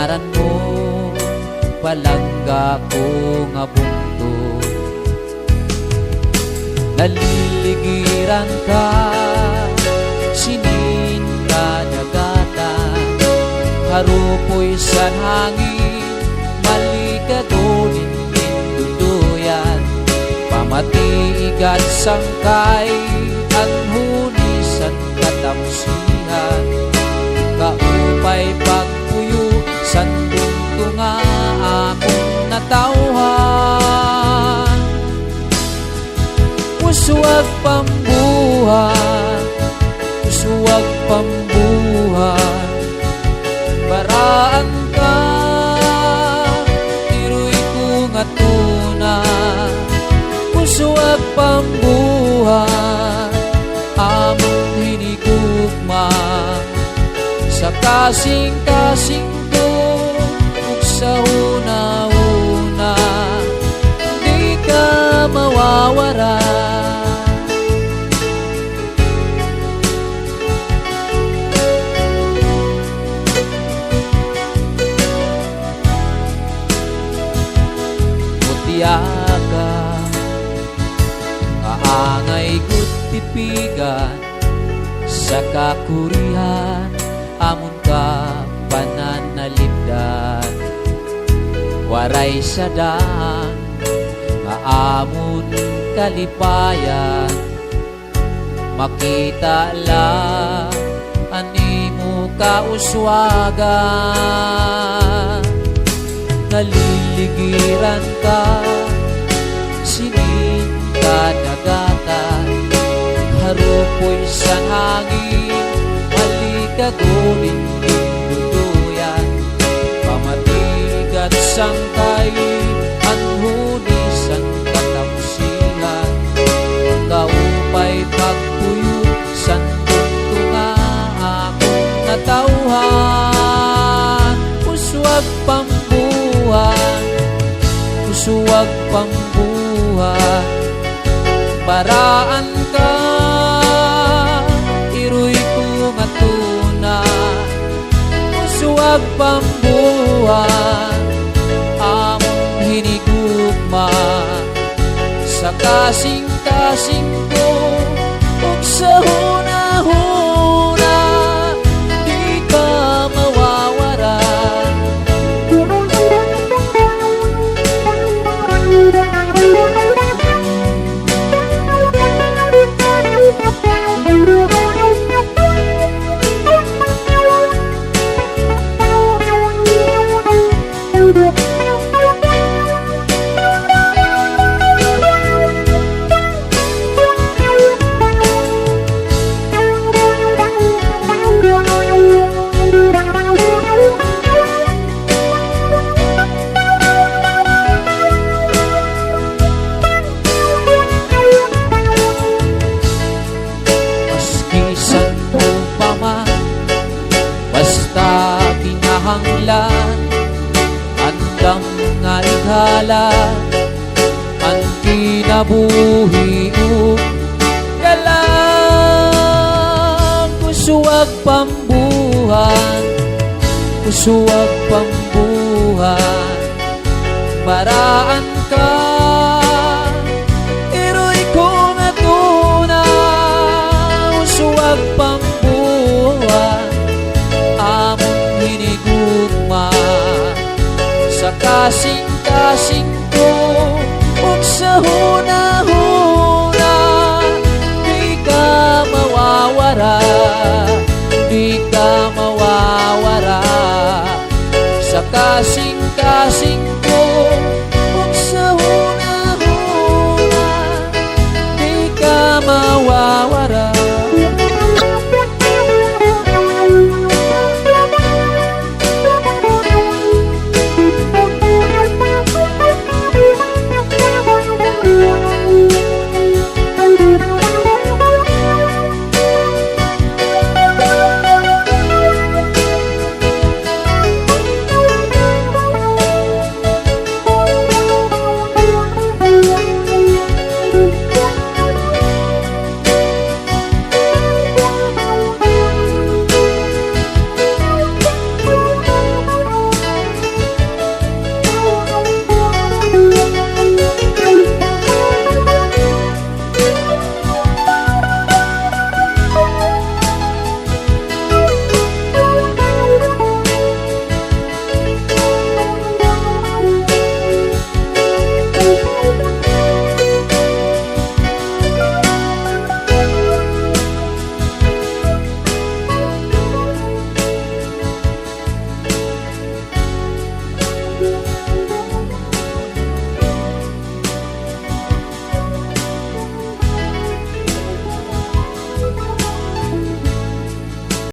ngaran mo palangga ko nga bungto. Naliligiran ka sinin kadagatan, harupoy san hangin maligadonin ninduduyan, pamatiigan sangkay ang hunisan katamsihan, kaupay pagpuyo sandunto nga akong natauhan. Pusuwag pambuhan, pusuwag pambuhan, baraan ka tiruy ko nga tuna. Pusuwag pambuhan, among hinigugma sa kasing-kasing ko ug sa una-una, di ka mawawara. Mutiaga kaangay gutipigan sa kakurihan, amon ka pananalipdan, waray sadang nga amon kalipayan, makita lang animo kauswagan. Naliligiran ka sinin kadagatan, harupoy san hangin malikagunin ninduduyan, pamatigat sangkay ang hunisan katamsihan, kaupay pagpuyo sandunto nga akong natauhan. Pusuwag pambuhan, pusuwag pambuhan, baraan ka iruy ko nga tuna. Pusuwag pambuhan, among hinigugma sa kasing-kasing ko ug sa hunahuna, di ka mawawara. Hanglan andam nga ikhala, ang kinabuhi ug galang. Pusuwag pambuhan, pusuwag pambuhan, baraan ka iroy ko nga tuna. Pusuwag pambuhan, among hinigugma sa kasing-kasing